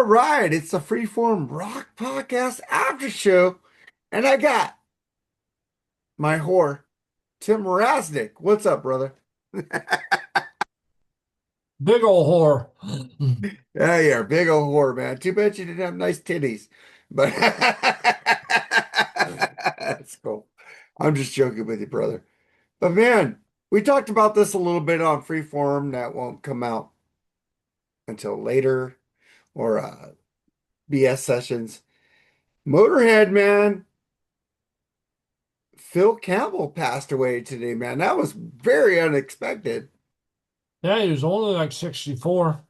All right, it's the Freeform Rock Podcast After Show, and I got my whore, Tim Raznick. What's up, brother? Big old whore. Yeah, you're a big old whore, man. Too bad you didn't have nice titties, but that's cool. I'm just joking with you, brother. But man, we talked about this a little bit on Freeform that won't come out until later, or BS sessions. Motorhead, man. Phil Campbell passed away today, man. That was very unexpected. Yeah, he was only like 64.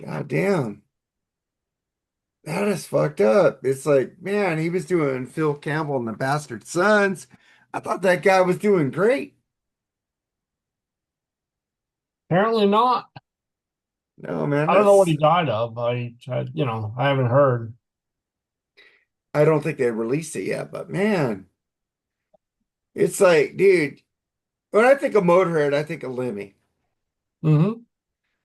God damn. That is fucked up. It's like, man, he was doing Phil Campbell and the Bastard Sons. I thought that guy was doing great. Apparently not. No, man, I don't know what that's he died of. I haven't heard. I don't think they released it yet, but man, it's like, dude, when I think of Motorhead, I think of Lemmy. Hmm.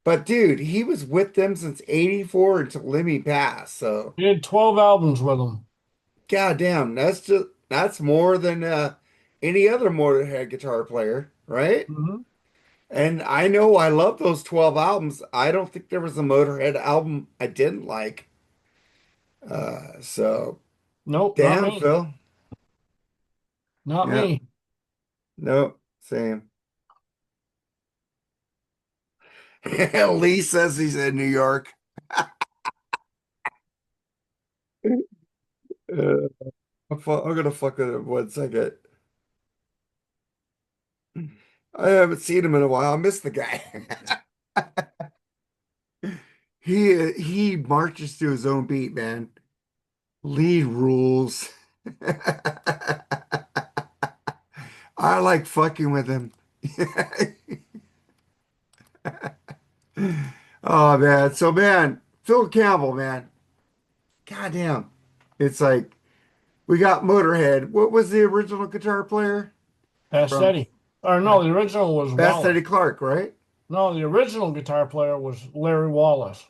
But dude, he was with them since 84 until Lemmy passed. So He had 12 albums with him. God damn, that's more than any other Motorhead guitar player, right? Hmm. And I know I love those 12 albums. I don't think there was a Motorhead album I didn't like. So Nope, not damn, me. Phil. Not Yeah, me. no, same. Lee says he's in New York. I'm gonna fuck with him 1 second. I haven't seen him in a while. I miss the guy. He marches to his own beat, man. Lee rules. I like fucking with him. Oh man. So man, Phil Campbell, man. Goddamn. It's like we got Motorhead. What was the original guitar player from Passetti. Or uh, no, the original was Bass Wallace. Eddie Clark, right? No, the original guitar player was Larry Wallace.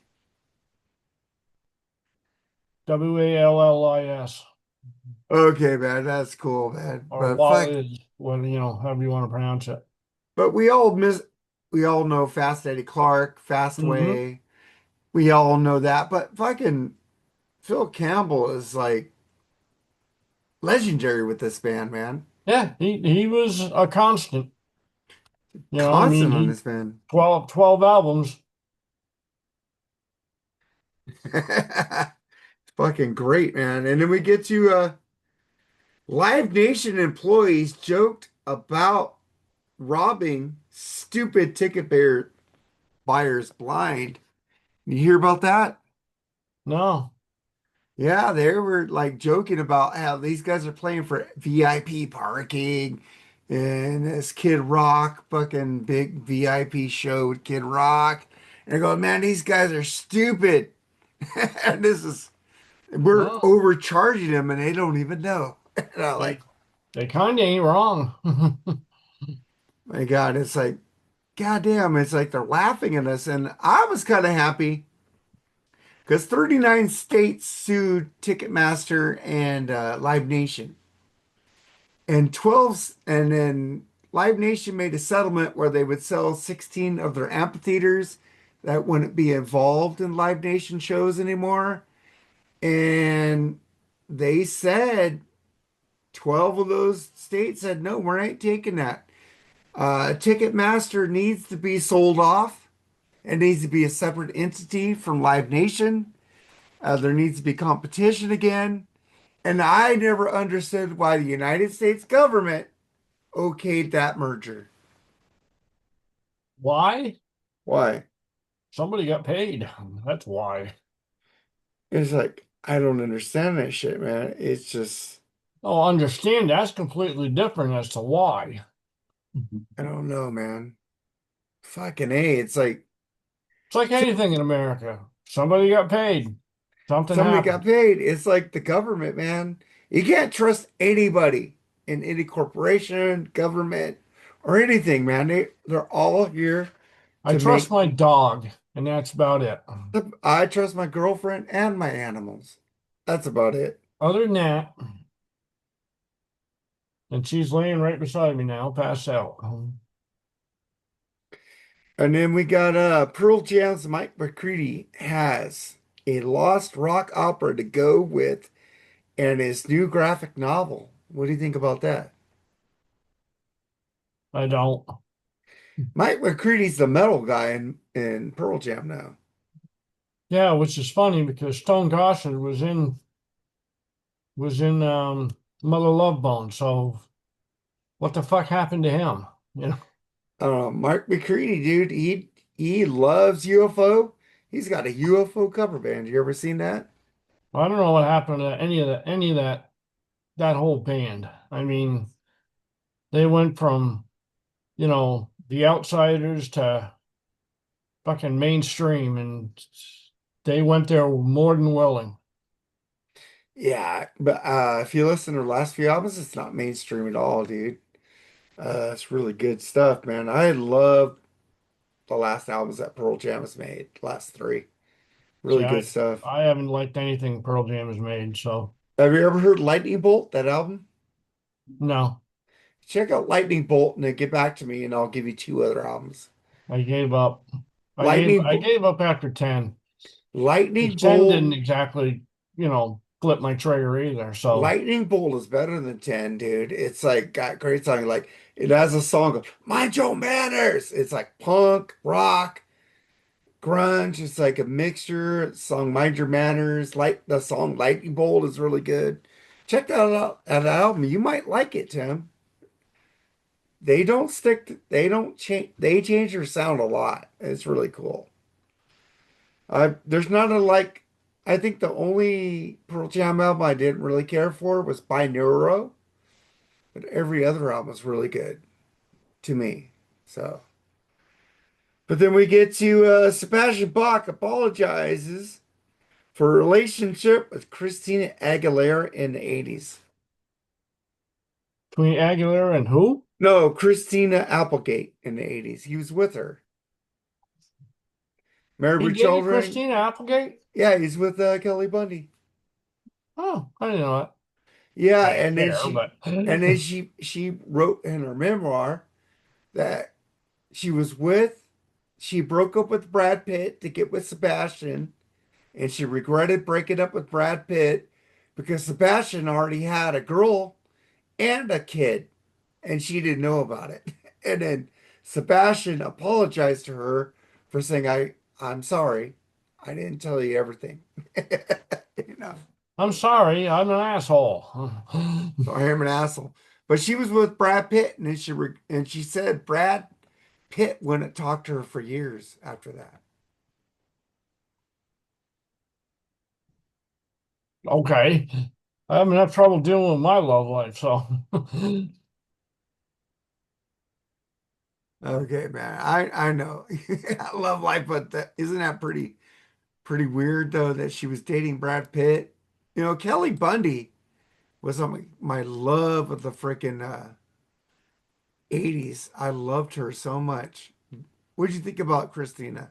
Wallis. Okay, man, that's cool, man. Or But fuck, Wallace, however you want to pronounce it. but we all know Fast Eddie Clark, Hmm. Fastway. We all know that. But fucking Phil Campbell is like legendary with this band, man. Yeah, he was a constant. Constant on He this band. 12 albums. Fucking great, man. And then we get to Live Nation employees joked about robbing stupid buyers blind. You hear about that? No. Yeah, they were like joking about how these guys are playing for VIP parking and this Kid Rock, fucking big VIP show with Kid Rock. And I go, man, these guys are stupid. And we're No. overcharging them and they don't even know. And I'm They like, they kind of ain't wrong. my God, it's like, goddamn, it's like they're laughing at us. And I was kind of happy because 39 states sued Ticketmaster and Live Nation. And then Live Nation made a settlement where they would sell 16 of their amphitheaters that wouldn't be involved in Live Nation shows anymore. And they said 12 of those states said, no, we ain't taking that. Ticketmaster needs to be sold off. It needs to be a separate entity from Live Nation. There needs to be competition again. And I never understood why the United States government okayed that merger. Why? Why? Somebody got paid. That's why. It's like, I don't understand that shit, man. It's just, Oh, understand that's completely different as to why. I don't know, man. Fucking A. It's like It's like so, anything in America. Somebody got paid. Something somebody got happened. paid. It's like the government, man. You can't trust anybody in any corporation, government, or anything, man. They're all here I to trust make my dog. and that's about it. I trust my girlfriend and my animals. That's about it. Other than that, and she's laying right beside me now, passed out. And then we got Pearl Jam's Mike McCready has a lost rock opera to go with and his new graphic novel. What do you think about that? I don't. Mike McCready's the metal guy in Pearl Jam now. Yeah, which is funny because Stone Gossard was in Mother Love Bone. So what the fuck happened to him? You know, Mark McCready, dude, he loves UFO. He's got a UFO cover band. You ever seen that? I don't know what happened to any of that whole band. I mean, they went from, the outsiders to fucking mainstream, and they went there more than willing. Yeah, but if you listen to the last few albums, it's not mainstream at all, dude. It's really good stuff, man. I love the last albums that Pearl Jam has made, last three. See, Really good stuff. I haven't liked anything Pearl Jam has made, so Have you ever heard Lightning Bolt, that album? no, Check out Lightning Bolt and then get back to me, and I'll give you two other albums. I gave up. Lightning, I gave up after 10. Lightning 10 didn't Bolt, exactly, flip my trigger either. So Lightning Bolt is better than 10, dude. It's like got great song. Like it has a song of Mind Your Manners. It's like punk, rock, grunge. It's like a mixture. Song Mind Your Manners. Like the song Lightning Bolt is really good. Check that out, that album. You might like it, Tim. They don't change, they change their sound a lot. It's really cool. There's not a like, I think the only Pearl Jam album I didn't really care for was Binaural, but every other album was really good to me. So, but then we get to Sebastian Bach apologizes for a relationship with Christina Aguilera in the 80s. between Aguilera and who? No, Christina Applegate in the 80s. He was with her. Married He with dated Children. Christina Applegate? Yeah, he's with Kelly Bundy. Oh, I didn't know that. Yeah, I didn't care, but and then she wrote in her memoir that she was with she broke up with Brad Pitt to get with Sebastian, and she regretted breaking up with Brad Pitt because Sebastian already had a girl and a kid, and she didn't know about it. And then Sebastian apologized to her for saying, I'm sorry. I didn't tell you everything." You know. I'm sorry, I'm an asshole. So I am an asshole. But she was with Brad Pitt, and then and she said Brad Pitt wouldn't talk to her for years after that. Okay. I have enough trouble dealing with my love life, so Okay, man. I know. I love life, but isn't that pretty weird though that she was dating Brad Pitt? You know, Kelly Bundy was on my love of the freaking 80s. I loved her so much. What did you think about Christina?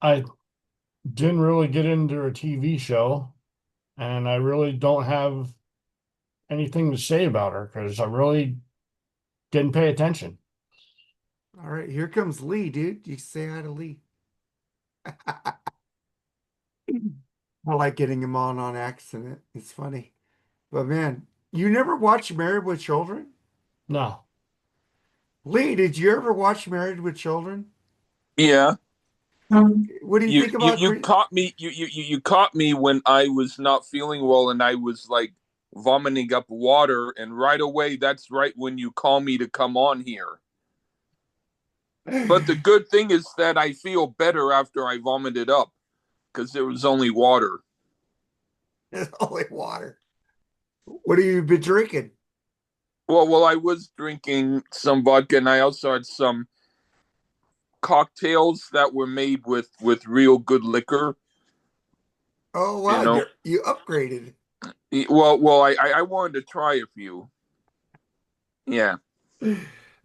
I didn't really get into a TV show, and I really don't have anything to say about her because I really didn't pay attention. All right, here comes Lee, dude. You say hi to Lee. I like getting him on accident. It's funny. But man, you never watched Married with Children? No. Lee, did you ever watch Married with Children? Yeah, What do you think about you caught me you caught me when I was not feeling well and I was like vomiting up water and right away that's right when you call me to come on here. But the good thing is that I feel better after I vomited up because there was only water. It's only water? What have you been drinking? Well, I was drinking some vodka and I also had some cocktails that were made with real good liquor. Oh You wow, know, you upgraded. well, I wanted to try a few. Yeah.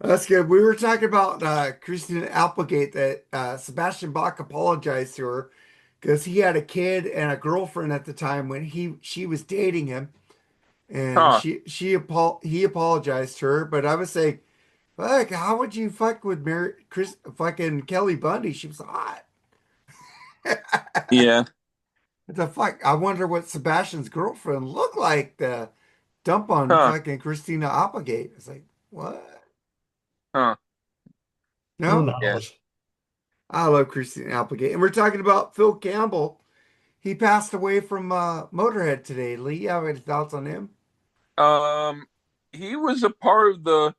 That's good. We were talking about Christina Applegate that Sebastian Bach apologized to her because he had a kid and a girlfriend at the time when she was dating him, and Huh. he apologized to her. But I was saying, fuck, how would you fuck with Mary Chris fucking Kelly Bundy? She was hot. Yeah. What the fuck? I wonder what Sebastian's girlfriend looked like to dump on Huh. fucking Christina Applegate. It's like, what? Huh. Who No? Yeah. knows? I love Christina Applegate. And we're talking about Phil Campbell. He passed away from Motorhead today. Lee, you have any thoughts on him? Um, he was a part of the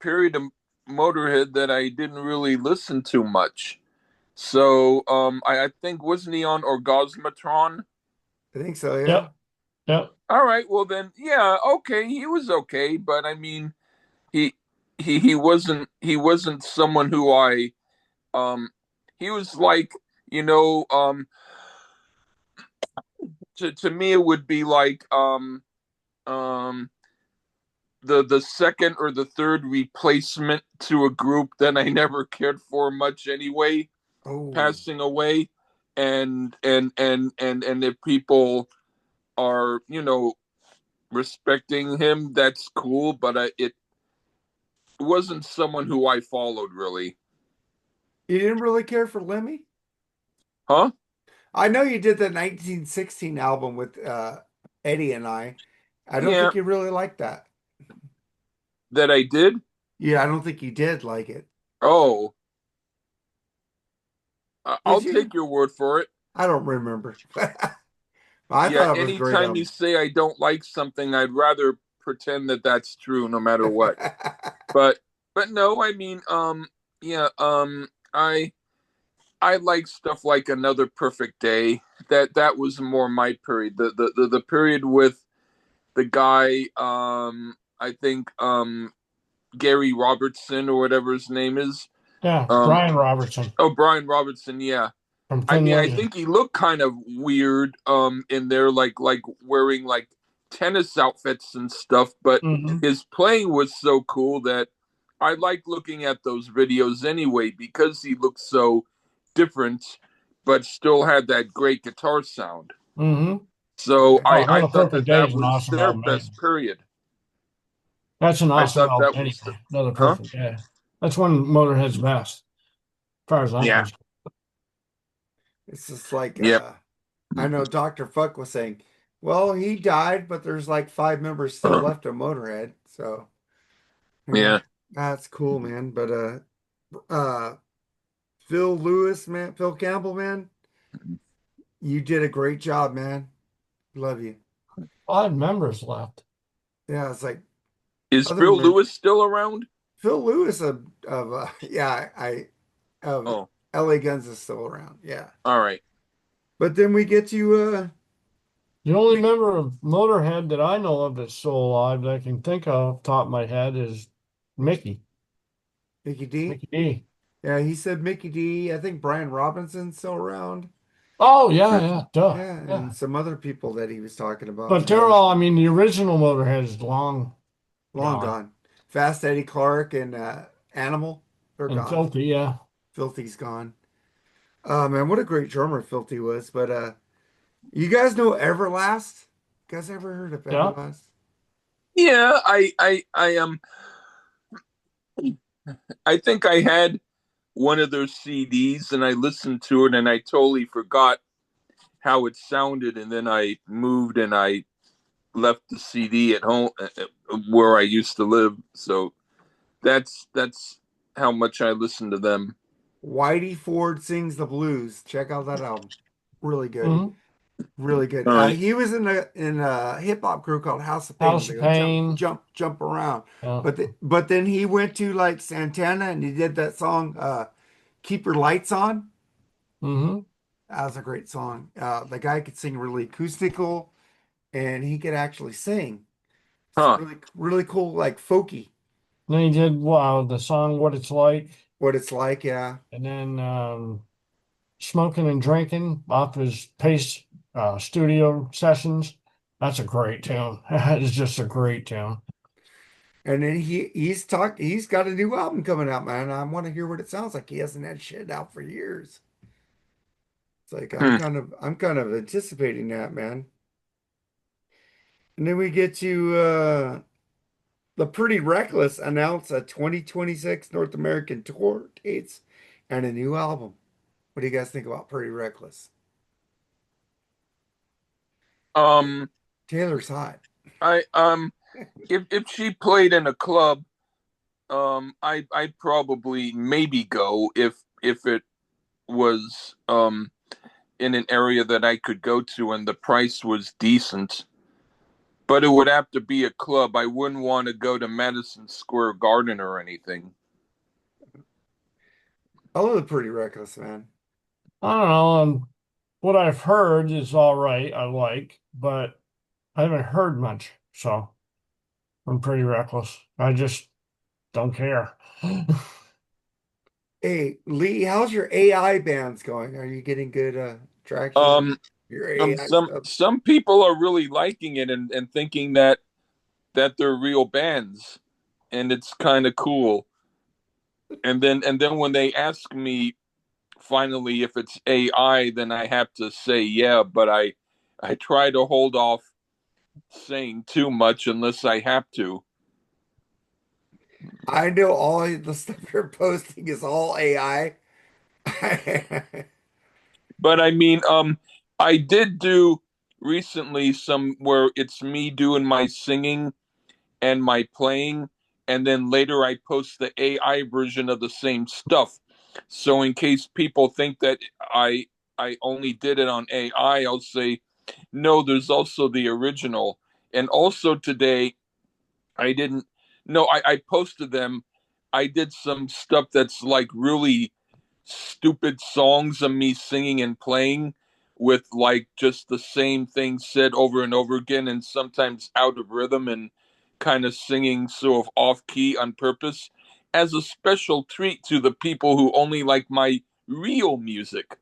period of Motorhead that I didn't really listen to much. So I think wasn't he on Orgasmatron? I think so, yeah. Yep. Yep. All right, well then, yeah, okay, he was okay, but I mean, he he wasn't someone who I um he was like, you know, to me it would be like um the second or the third replacement to a group that I never cared for much anyway, Oh, passing away, and if people are respecting him, that's cool, but it wasn't someone who I followed really. you didn't really care for Lemmy? Huh? I know you did the 1916 album with Eddie and I. I don't Yeah, think you really liked that. that I did. Yeah, I don't think you did like it. Oh, Did I'll you? take your word for it. I don't remember. I Yeah, thought it was a great anytime you album. say I don't like something, I'd rather pretend that that's true no matter what. But no, I mean, yeah, I like stuff like Another Perfect Day. That was more my period. The period with the guy, I think Gary Robertson or whatever his name is. Yeah. Um, Brian Robertson oh, Brian Robertson, yeah. from I Thin mean, I Lizzy. think he looked kind of weird in there, like wearing like tennis outfits and stuff, but Hmm. his playing was so cool that I like looking at those videos anyway because he looked so different but still had that great guitar sound. Hmm. So Oh, I Another thought Perfect that Day that is an was awesome their album anyway. best period. That's an I awesome thought album that was the, anyway. Another huh? Perfect Day. That's one of Motorhead's best, as far as I'm Yeah. concerned. It's just like Yep. I know Dr. Fuck was saying, well, he died, but there's like five members still left of Motorhead. So yeah, Yeah. that's cool, man. But uh Phil Lewis, man, Phil Campbell, man, you did a great job, man. Love you. Five members left. Yeah, it's like Is other Phil mem Lewis still around? Phil Lewis of yeah, I of Oh, LA Guns is still around. Yeah. all right. But then we get to The only we member of Motorhead that I know of that's still alive that I can think of off the top of my head is Mickey. Mickey D. Mickey D. Yeah, he said Mickey D. I think Brian Robinson's still around. Oh yeah, yeah, duh. Yeah, Yeah. and some other people that he was talking about. But they're Yeah, all, I mean, the original Motorhead is long long gone. gone. Fast Eddie Clark and Animal, they're And gone. Filthy, yeah. Filthy's gone. Man, what a great drummer Filthy was. But you guys know Everlast? You guys ever heard of Yeah. Everlast? Yeah, I think I had one of their CDs and I listened to it and I totally forgot how it sounded, and then I moved and I left the CD at home where I used to live. So that's how much I listened to them. Whitey Ford Sings the Blues. Check out that album. Really good. Hmm. Really good. All right. He was in a hip hop crew called House of Pain where House they of go jump, Pain. jump, jump around. Yeah. But then he went to like Santana and he did that song "Keep Your Lights On." Hmm. That was a great song. The guy could sing really acoustical and he could actually sing. It's Huh. really really cool, like folky. Then he did wow, the song What It's Like, What it's like, yeah. and then Smoking and Drinking off his Pace studio sessions. That's a great tune. That is just a great tune. And then he's got a new album coming out, man. I want to hear what it sounds like. He hasn't had shit out for years. It's like Hmm. I'm kind of anticipating that, man. And then we get to the Pretty Reckless announce a 2026 North American tour dates and a new album. What do you guys think about Pretty Reckless? Um, Taylor's hot. I if she played in a club, I'd probably maybe go if it was in an area that I could go to and the price was decent. But it would have to be a club. I wouldn't want to go to Madison Square Garden or anything. I love the Pretty Reckless, man. I don't know. What I've heard is all right. I like, but I haven't heard much. So I'm pretty reckless. I just don't care. Hey, Lee, how's your AI bands going? Are you getting good traction with Um, your AI some stuff? some people are really liking it and thinking that they're real bands, and it's kind of cool. And then when they ask me finally if it's AI, then I have to say yeah, but I try to hold off saying too much unless I have to. I know all the stuff you're posting is all AI. But I mean, I did do recently some where it's me doing my singing and my playing, and then later I post the AI version of the same stuff. So in case people think that I only did it on AI, I'll say no. There's also the original, and also today I didn't. No, I posted them. I did some stuff that's like really stupid songs of me singing and playing with like just the same thing said over and over again and sometimes out of rhythm and kind of singing sort of off key on purpose as a special treat to the people who only like my real music.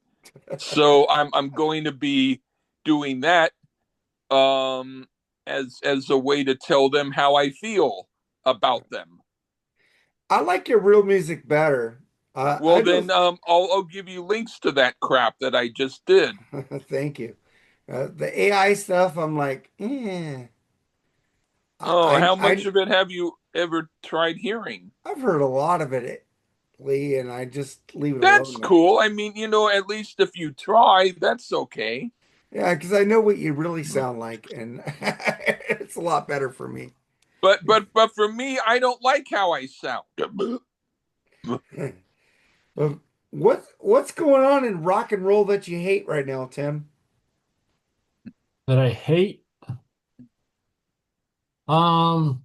So I'm going to be doing that um as a way to tell them how I feel about them. I like your real music better. Well, I know. then I'll give you links to that crap that I just did. Thank you. The AI stuff, I'm like, Oh, how much I of it have you ever tried hearing? I've heard a lot of it, Lee, and I just leave it That's alone now. cool. I mean, at least if you try, that's okay. Yeah, because I know what you really sound like, and it's a lot better for me. But for me, I don't like how I sound. But what's going on in rock and roll that you hate right now, Tim? That I hate. Um,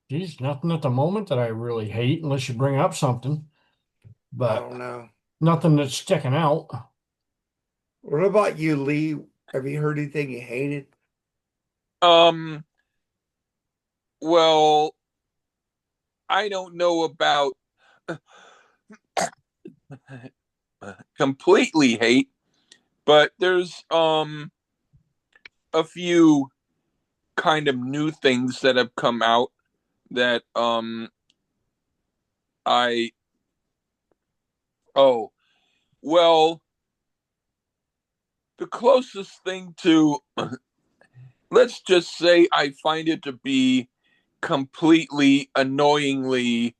Geez, nothing at the moment that I really hate, unless you bring up something. I But don't know. nothing that's sticking out. What about you, Lee? Have you heard anything you hated? Um, well, I don't know about completely hate, but there's a few kind of new things that have come out that I oh well the closest thing to let's just say I find it to be completely annoyingly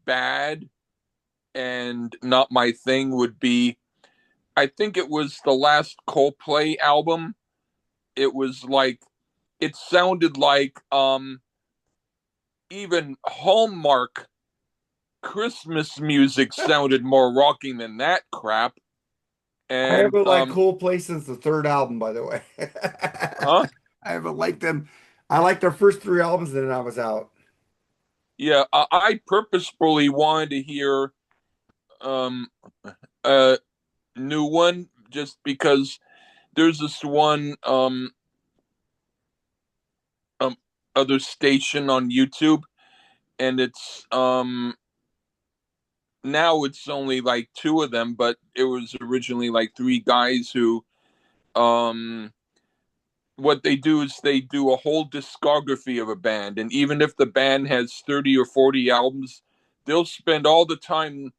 bad and not my thing would be I think it was the last Coldplay album. It was like it sounded like even Hallmark Christmas music sounded more rocking than that crap. I And haven't liked Coldplay since the third album, by the way. huh? I haven't liked them. I liked their first three albums, and then I was out. Yeah, I purposefully wanted to hear um a new one just because there's this one um other station on YouTube and it's now it's only like two of them, but it was originally like three guys who um what they do is they do a whole discography of a band, and even if the band has 30 or 40 albums, they'll spend all the time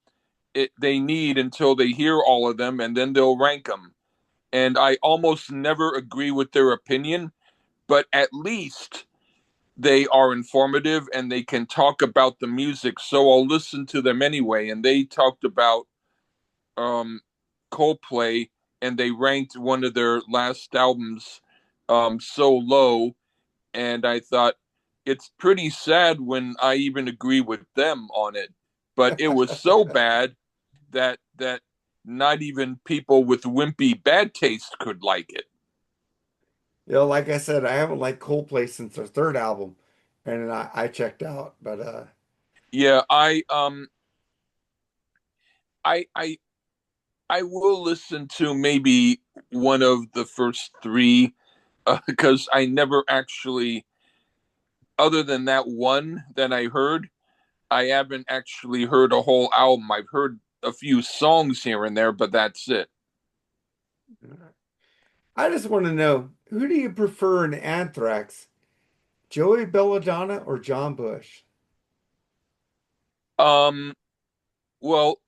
they need until they hear all of them, and then they'll rank them. And I almost never agree with their opinion, but at least they are informative and they can talk about the music, so I'll listen to them anyway. And they talked about um, Coldplay, and they ranked one of their last albums so low, and I thought it's pretty sad when I even agree with them on it. But it was so bad that not even people with wimpy bad taste could like it. Like I said, I haven't liked Coldplay since their third album, and I checked out. But Yeah, I I will listen to maybe one of the first three because I never actually, other than that one that I heard, I haven't actually heard a whole album. I've heard a few songs here and there, but that's it. I just want to know, who do you prefer in Anthrax, Joey Belladonna or John Bush? Um, well,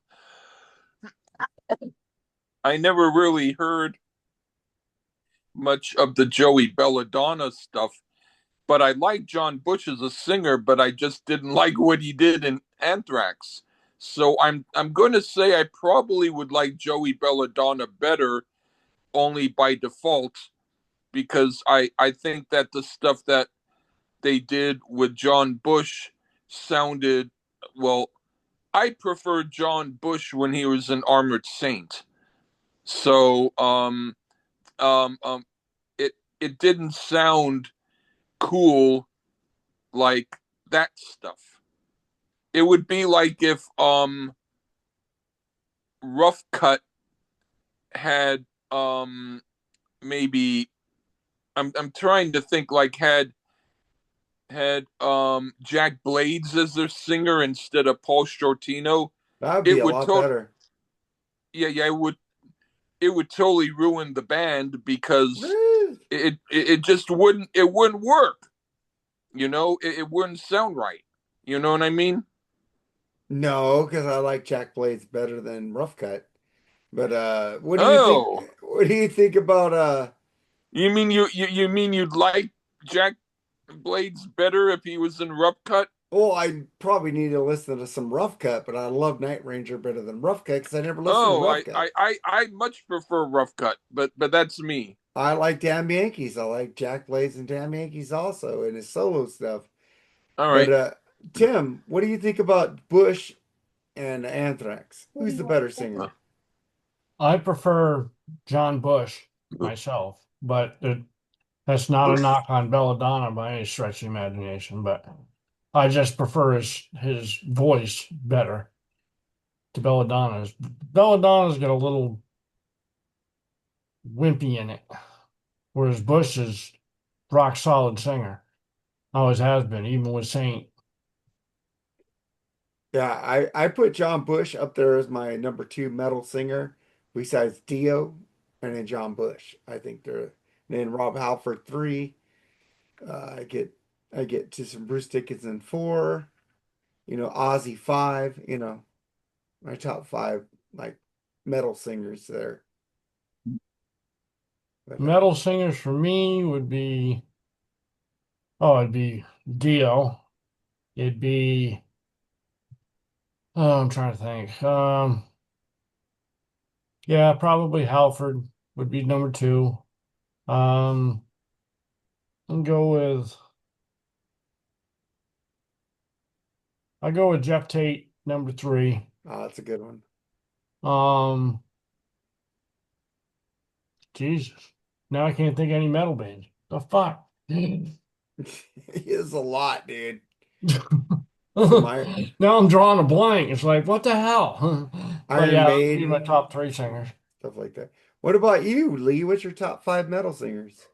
I never really heard much of the Joey Belladonna stuff, but I like John Bush as a singer, but I just didn't like what he did in Anthrax. So I'm going to say I probably would like Joey Belladonna better, only by default, because I think that the stuff that they did with John Bush sounded, well, I prefer John Bush when he was an Armored Saint. So um um it it didn't sound cool like that stuff. It would be like if Rough Cut had maybe, I'm trying to think, like had Jack Blades as their singer instead of Paul Shortino. That would be It a would lot better. yeah, it would totally ruin the band because it just wouldn't work. It wouldn't sound right. You know what I mean? No, because I like Jack Blades better than Rough Cut. But what do you think? Oh, What do you think about you mean you'd like Jack Blades better if he was in Rough Cut? well, I probably need to listen to some Rough Cut, but I love Night Ranger better than Rough Cut because I never listened to Oh, Rough Cut. I much prefer Rough Cut, but that's me. I like Damn Yankees. I like Jack Blades and Damn Yankees also and his solo stuff. All But right. Tim, what do you think about Bush and Anthrax? Who's the better singer? I prefer John Bush myself, but that's not a knock on Belladonna by any stretch of the imagination. But I just prefer his voice better to Belladonna's. Belladonna's got a little wimpy in it, whereas Bush is rock solid singer. Always has been, even with Saint. Yeah, I put John Bush up there as my number two metal singer, besides Dio, and then John Bush. I think they're and then Rob Halford three. I get to some Bruce Dickinson four. Ozzy five. My top five like metal singers there. But Metal singers for me would be, oh, it'd be Dio. It'd be, oh, I'm trying to think. Yeah, probably Halford would be number two. Um, and go with I go with Jeff Tate number three. that's a good one. Um, Jesus, now I can't think of any metal bands. The fuck. It's a lot, dude. So my Now I'm drawing a blank. It's like, what the hell? But Iron yeah, those would be my Maiden, top three singers. stuff like that. What about you, Lee? What's your top five metal singers?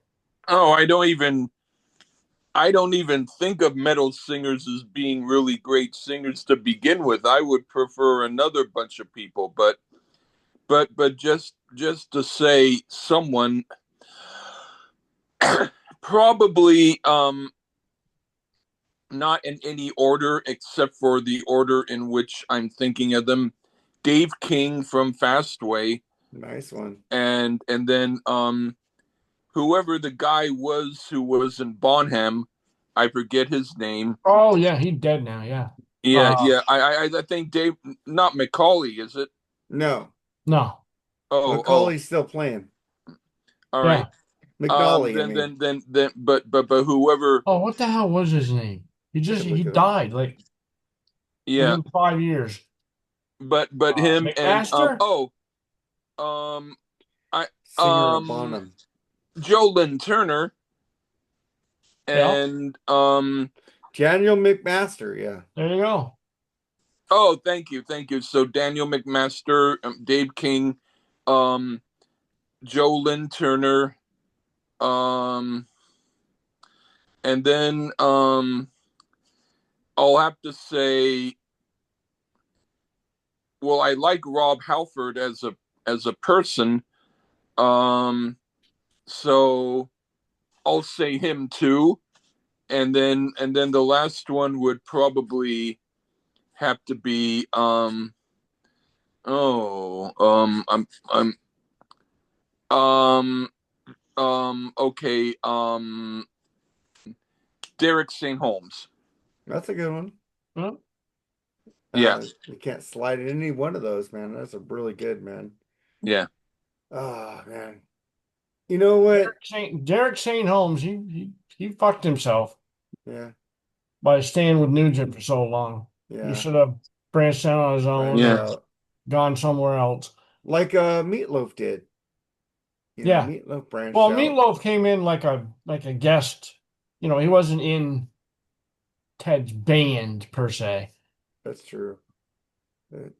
Oh, I don't even think of metal singers as being really great singers to begin with. I would prefer another bunch of people, but just to say someone, Probably not in any order except for the order in which I'm thinking of them. Dave King from Fastway, Nice one. and then whoever the guy was who was in Bonham, I forget his name. Oh yeah, he's dead now. Yeah. Yeah, Uh, yeah. I think Dave, not Macaulay, is it? No, no. Oh, Macaulay's still playing. all right. Yeah. McNally, I Then mean. but whoever. Oh, what the hell was his name? I could He look it up. died like Yeah, within 5 years. but him and McMaster? um I Singer of Bonham. Joe Lynn Turner Yeah. and Daniel McMaster, yeah. There you go. oh, thank you. So Daniel McMaster, Dave King, um Joe Lynn Turner, um and then I'll have to say, well, I like Rob Halford as a person, um so I'll say him too. And then the last one would probably have to be oh um okay, Derek St. Holmes. That's a good one. Well, Yeah, You can't slide in any one of those, man. That's a really good, man. yeah. Oh, man. You know what? Derek St. Holmes, he fucked himself Yeah, by staying with Nugent for so long. He yeah. should have branched out on his own Branched Yeah. or out. gone somewhere else. Like Meatloaf did. Yeah. Meatloaf branched Well, out. Meatloaf came in like a guest. You know, he wasn't in Ted's band per se. That's true. But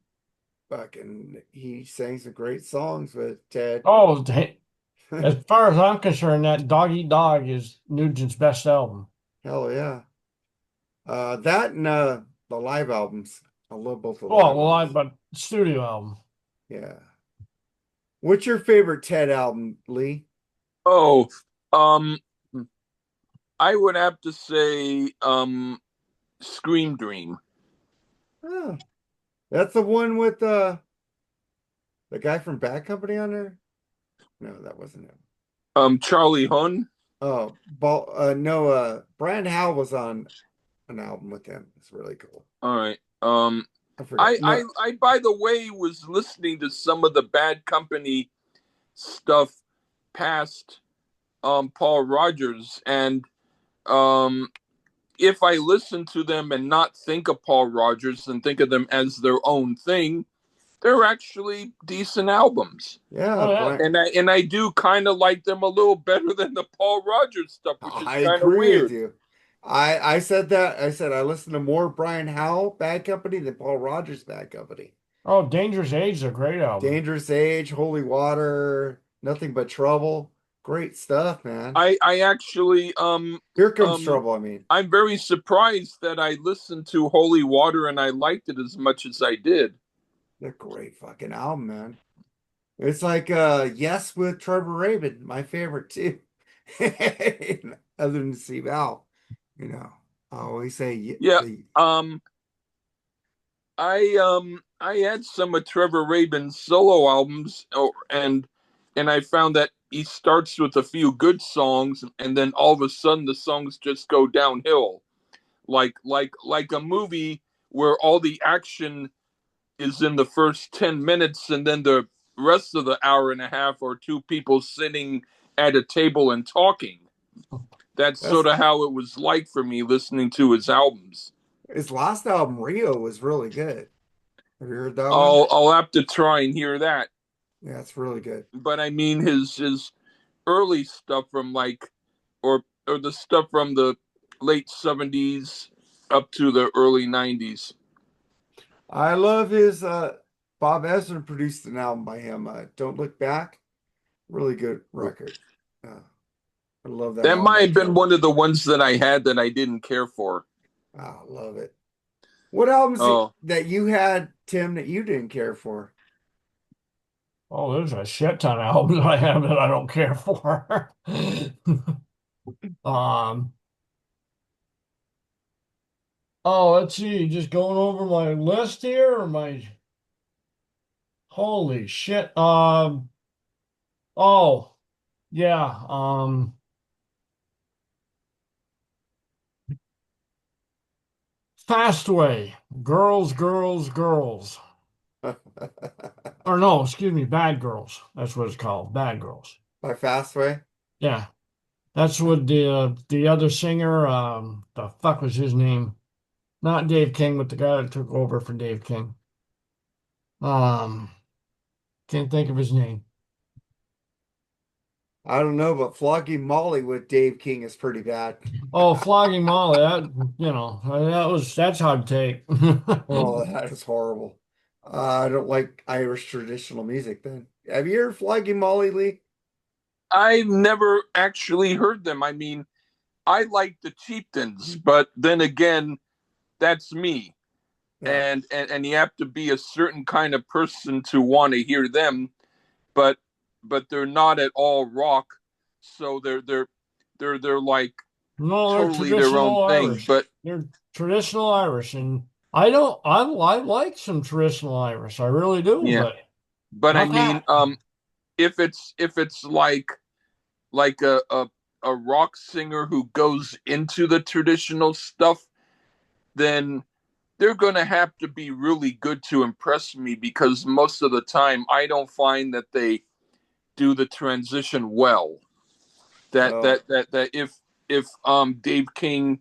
fucking, he sang some great songs with Ted. Oh, as far as I'm concerned, that Dog Eat Dog is Nugent's best album. Hell yeah. That and the live albums. I love both the Oh, live well, albums. but studio album. Yeah. What's your favorite Ted album, Lee? Oh, um I would have to say Scream Dream. Oh, that's the one with the guy from Bad Company on there? No, that wasn't him. Charlie Hun. Oh, no, Brian Howe was on an album with him. It's really cool. All right. I forgot. No, I by the way was listening to some of the Bad Company stuff past Paul Rogers, and um if I listen to them and not think of Paul Rogers and think of them as their own thing, they're actually decent albums. yeah, Oh yeah. Brian. And I do kind of like them a little better than the Paul Rogers stuff, which is I kind of agree with weird. you. I said that. I said I listened to more Brian Howe Bad Company than Paul Rogers Bad Company. Oh, Dangerous Age is a great album. Dangerous Age, Holy Water, Nothing But Trouble. Great stuff, man. I actually Here Comes um Trouble, I mean. I'm very surprised that I listened to Holy Water and I liked it as much as I did. They're great fucking album, man. It's like Yes with Trevor Rabin, my favorite too. Other than Steve Al, you know. I always say Yeah. Um I had some of Trevor Rabin's solo albums, and I found that he starts with a few good songs and then all of a sudden the songs just go downhill. Like a movie where all the action is in the first 10 minutes and then the rest of the hour and a half are two people sitting at a table and talking. That's That's sort of how it was like for me listening to his albums. his last album, Rio, was really good. Have you heard that one? I'll have to try and hear that. Yeah, it's really good. But I mean his early stuff from like or the stuff from the late 70s up to the early 90s. I love his Bob Ezrin produced an album by him, Don't Look Back. Really good record. I love that That album. might have been one of the ones that I had that I didn't care for. Oh, love it. What albums Oh. that you had, Tim, that you didn't care for? Oh, there's a shit ton of albums I have that I don't care for. Um, oh, let's see, just going over my list here, or my holy shit. Oh, yeah. Fastway, girls, girls, girls. Or no, excuse me, Bad Girls. That's what it's called, Bad Girls. By Fastway. Yeah, that's what the other singer. The fuck was his name? Not Dave King, but the guy that took over for Dave King. Um, can't think of his name. I don't know, but Flogging Molly with Dave King is pretty bad. Oh, Flogging Molly. That's hard to take. Oh, that is horrible. I don't like Irish traditional music then. Have you heard Flogging Molly, Lee? I've never actually heard them. I mean, I like the Chieftains, but then again, that's me. Yeah. And you have to be a certain kind of person to want to hear them, but they're not at all rock, so they're like No, they're totally their own traditional thing. Irish. But They're traditional Irish, and I don't. I like some traditional Irish. I really do, yeah, but but I not mean, that. if it's like a rock singer who goes into the traditional stuff, then they're going to have to be really good to impress me, because most of the time I don't find that they do the transition well. That Oh, that that that if Dave King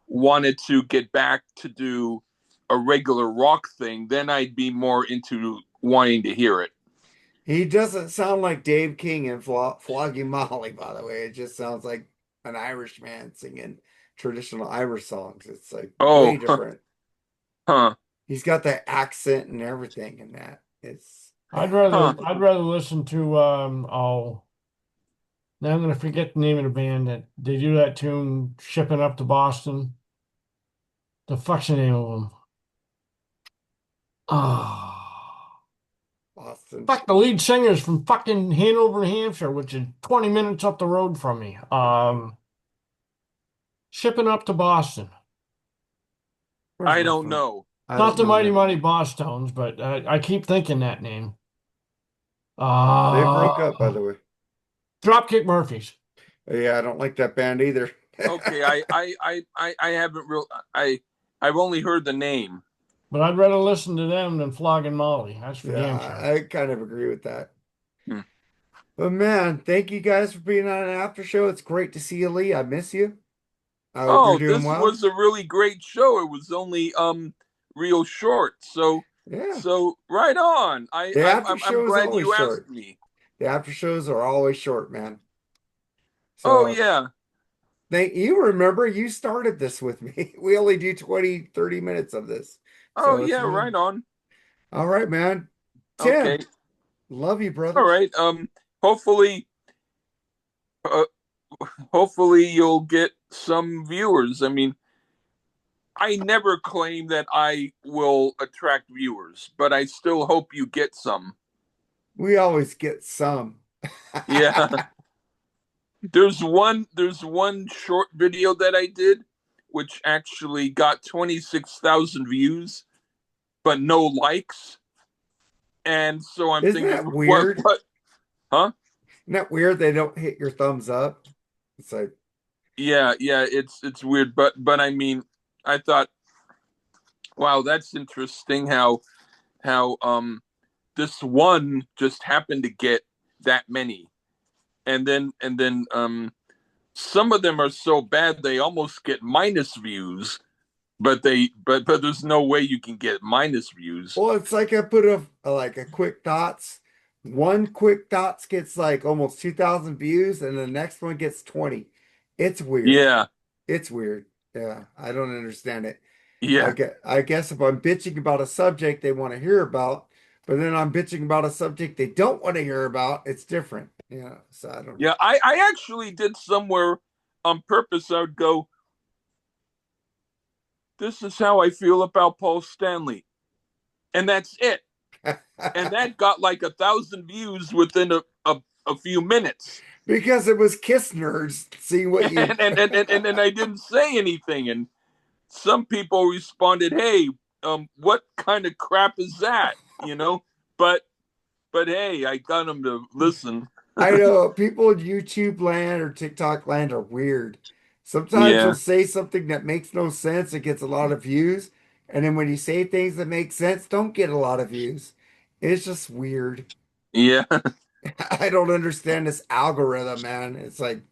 wanted to get back to do a regular rock thing, then I'd be more into wanting to hear it. he doesn't sound like Dave King in Flogging Molly, by the way. It just sounds like an Irish man singing traditional Irish songs. It's like way Oh, different. huh, He's got that accent and everything in that. It's huh. I'd rather listen to now I'm gonna forget the name of the band that they do that tune, Shipping Up to Boston. The fuck's the name of them? Oh, Boston. fuck, the lead singer's from fucking Hanover, New Hampshire, which is 20 minutes up the road from me. Shipping Up to Boston. Where's I my don't phone? know. I Not don't the know Mighty that. Mighty Boss Tones, but I keep thinking that name. They Uh, broke up, by the way. Dropkick Murphys. Yeah, I don't like that band either. Okay, I haven't real I've only heard the name. But I'd rather listen to them than Flogging Molly. That's for Yeah, damn sure. I kind of agree with that. Hmm. But man, thank you guys for being on an after show. It's great to see you, Lee. I miss you. I hope you're Oh, doing this well. was a really great show. It was only real short. So Yeah. right on. I The I'm after I'm, I'm show is glad always you asked short. me. The after shows are always short, man. Oh So yeah. thank you. Remember, you started this with me. We only do 20, 30 minutes of this. Oh So it's yeah, really right on. all right, man. Okay. Tim, love you, All brother. right. Hopefully uh, hopefully you'll get some viewers. I mean, I never claim that I will attract viewers, but I still hope you get some. We always get some. Yeah. There's one short video that I did which actually got 26,000 views but no likes. And so I'm Isn't thinking, that what weird? what huh? Isn't that weird? They don't hit your thumbs up. It's like, Yeah, it's weird, but I mean, I thought, wow, that's interesting how this one just happened to get that many. And then some of them are so bad they almost get minus views, but there's no way you can get minus views. well, it's like I put a quick dots. One quick dots gets like almost 2,000 views, and the next one gets 20. It's weird. Yeah, It's weird. Yeah, I don't understand it. yeah, I guess if I'm bitching about a subject they want to hear about, but then I'm bitching about a subject they don't want to hear about, it's different. Yeah, so I don't know. yeah. I actually did somewhere on purpose. I would go, this is how I feel about Paul Stanley, and that's it. And that got like 1,000 views within a few minutes. Because it was Kiss Nerds. See what you. And I didn't say anything, and some people responded, "Hey, what kind of crap is that?" You know, but hey, I got them to listen. I know people in YouTube land or TikTok land are weird. Sometimes you'll Yeah, say something that makes no sense, it gets a lot of views. And then when you say things that make sense, don't get a lot of views. It's just weird. yeah. I don't understand this algorithm, man. It's like,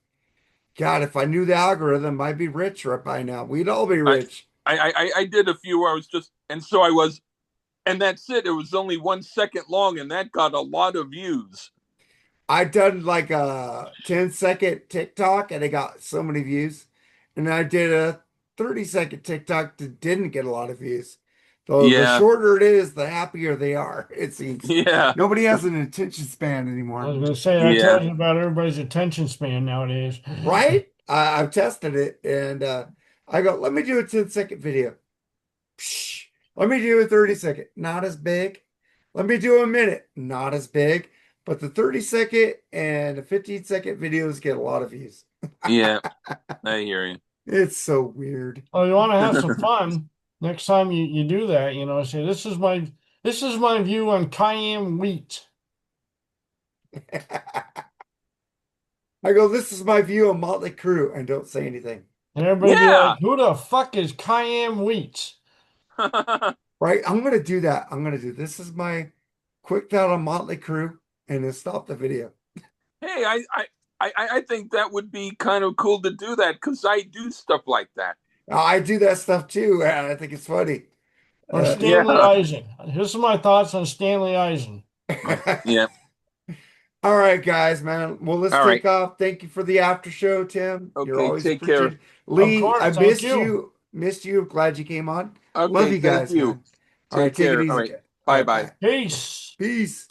God, if I knew the algorithm, I'd be rich right by now. We'd all be I, rich. I did a few where I was just, and so I was, and that's it. It was only 1 second long, and that got a lot of views. I done like a 10-second TikTok and it got so many views. And I did a 30-second TikTok that didn't get a lot of views. So the Yeah, shorter it is, the happier they are, it seems. yeah, Nobody has an attention span I anymore. was gonna say that yeah, tells you about everybody's attention span nowadays. Right? I've tested it and I go, let me do a 10-second video. Psh, let me do a 30-second. Not as big. Let me do a minute. Not as big. But the 30-second and the 15-second videos get a lot of views. yeah. I hear you. It's so weird. Oh, you want to have some fun next time you do that, say this is my view on cayenne wheat. I go, this is my view on Motley Crue, and don't say anything. And everybody be Yeah. like, who the fuck is cayenne wheat? Right? I'm gonna do that. I'm gonna do this is my quick thought on Motley Crue, and then stop the video. Hey, I think that would be kind of cool to do that because I do stuff like that. I do that stuff too, and I think it's funny. Or Uh, Stanley Yeah, Eisen. Here's my thoughts on Stanley Eisen. yeah. All right, guys, man. Well, let's All right. take off. Thank you for the after show, Tim. You're Okay. always Take care. appreciated. Lee, course, I thank missed you. you. Missed you. Glad you came on. Love Okay. you Thank guys, you. man. All right, Take take it care. easy. All right. All Bye right, bye. Peace. Peace.